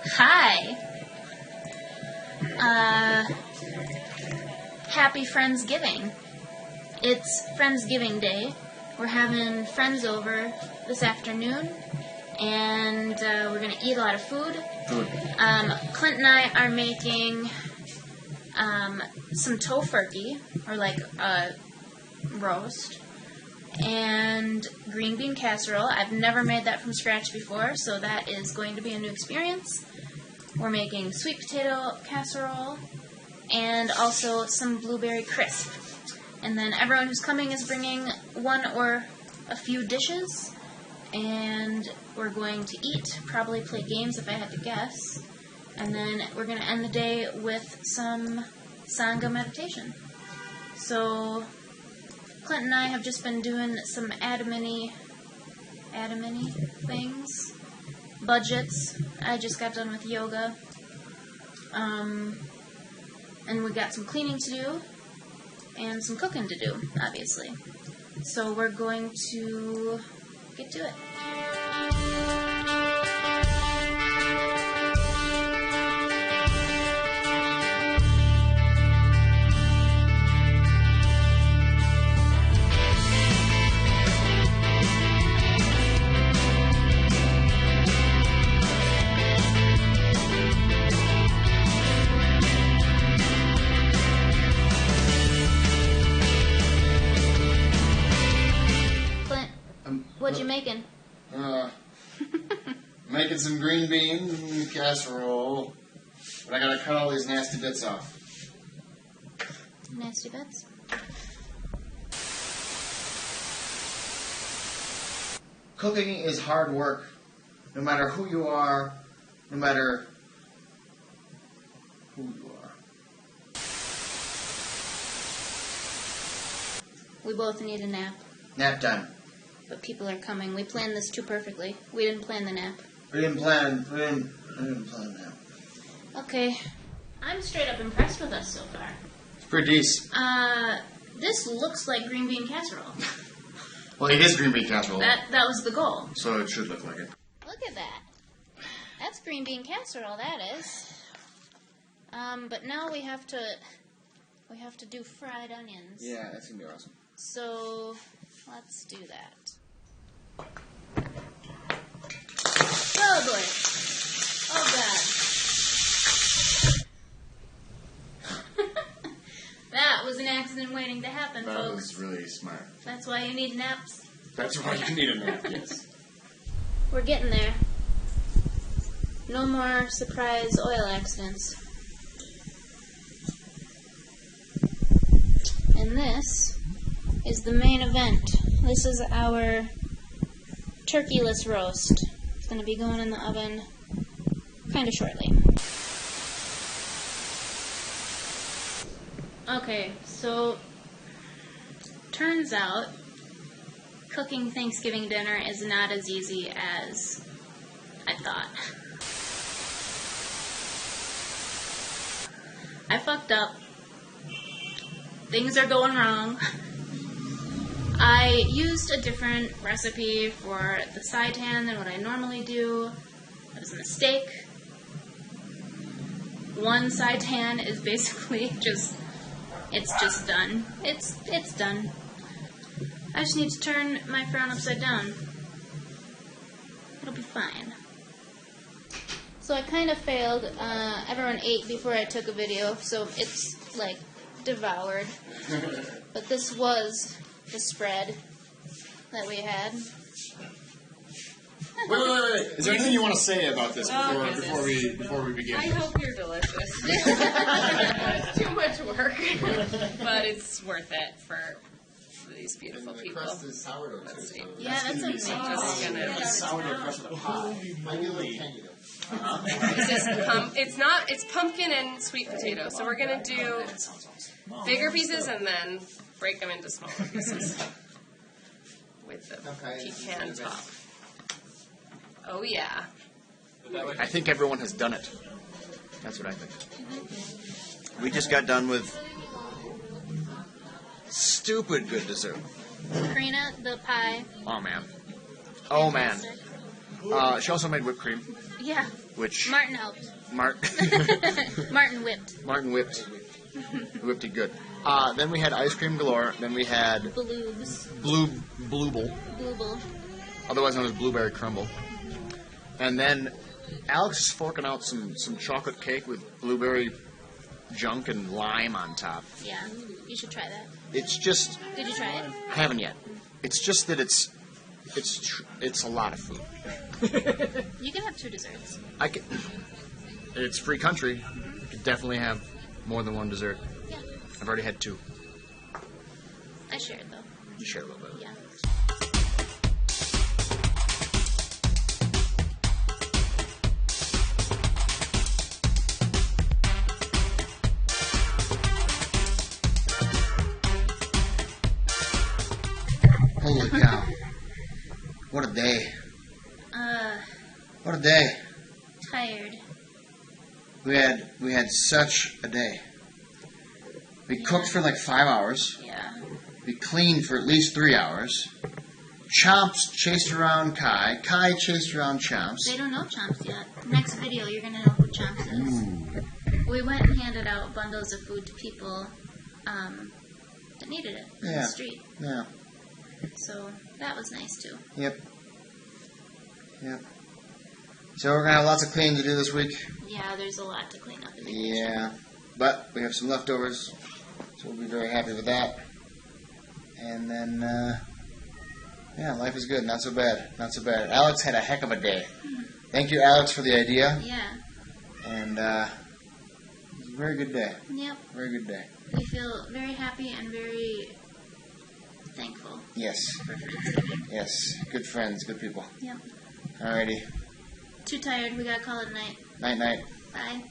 Hi. Happy Friendsgiving. It's Friendsgiving Day. We're having friends over this afternoon, and we're going to eat a lot of food. Clint and I are making some tofurkey, or like a roast, and green bean casserole. I've never made that from scratch before, so that is going to be a new experience. We're making sweet potato casserole and also some blueberry crisp. And then everyone who's coming is bringing one or a few dishes, and we're going to eat, probably play games if I had to guess, and then we're going to end the day with some Sangha meditation. So Clint and I have just been doing some admin-y things, budgets. I just got done with yoga, and we got some cleaning to do, and some cooking to do, obviously. So we're going to get to it. What you making? Making some green bean casserole, but I gotta cut all these nasty bits off. Nasty bits? Cooking is hard work, no matter who you are, no matter who you are. We both need a nap. Nap time. But people are coming. We planned this too perfectly. We didn't plan the nap. I didn't plan the nap. Okay. I'm straight up impressed with us so far. It's pretty decent. This looks like green bean casserole. Well, it is green bean casserole. That was the goal. So it should look like it. Look at that. That's green bean casserole, that is. But now we have to do fried onions. Yeah, that's gonna be awesome. So let's do that. Oh boy. Oh god. That was an accident waiting to happen, folks. That was really smart. That's why you need naps. That's why you need a nap, yes. We're getting there. No more surprise oil accidents. And this is the main event. This is our turkeyless roast. It's going to be going in the oven kind of shortly. Okay, so turns out cooking Thanksgiving dinner is not as easy as I thought. I fucked up. Things are going wrong. I used a different recipe for the seitan than what I normally do. That was a mistake. One seitan is basically it's just done. It's done. I just need to turn my frown upside down. It'll be fine. So I kind of failed. Everyone ate before I took a video, so it's like devoured. But this was the spread that we had. Wait. Is there anything you want to say about this before we begin? I hope you're delicious. It's too much work, but it's worth it for these beautiful people. Crust is sourdough too. So Yeah, that's amazing. sourdough crust with a pie. It's pumpkin and sweet potato. So we're gonna do bigger pieces and then break them into smaller pieces with the pecan top. Oh yeah. I think everyone has done it. That's what I think. We just got done with stupid good dessert. Karina, the pie. Oh man. Oh man. Fantastic. She also made whipped cream, Yeah. which Martin helped. Martin whipped. Martin whipped it good. Then we had ice cream galore. Then we had Bloobs. Blooble, Blooble. otherwise known as blueberry crumble. And then Alex is forking out some chocolate cake with blueberry junk and lime on top. Yeah. You should try that. It's just... Did you try it? I haven't yet. It's just that it's a lot of food. You can have 2 desserts. It's free country. You could definitely have more than one dessert. Yeah. I've already had 2. I shared though. You share a little bit. Yeah. Holy cow. What a day. What a day. Tired. We had such a day. We cooked for like 5 hours. Yeah. We cleaned for at least 3 hours. Chomps chased around Kai. Kai chased around Chomps. They don't know Chomps yet. Next video, you're going to know who Chomps is. We went and handed out bundles of food to people that needed it in the street. Yeah. So that was nice too. Yep. So we're going to have lots of cleaning to do this week. Yeah, there's a lot to clean up in the kitchen. Yeah. But we have some leftovers. So we'll be very happy with that. And then, life is good. Not so bad. Not so bad. Alex had a heck of a day. Thank you, Alex, for the idea. Yeah. And it was a very good day. Yep. Very good day. We feel very happy and very thankful Yes. for Friendsgiving. Yes. Good friends. Good people. Yep. Alrighty. Too tired. We gotta call it a night. Night, night. Bye.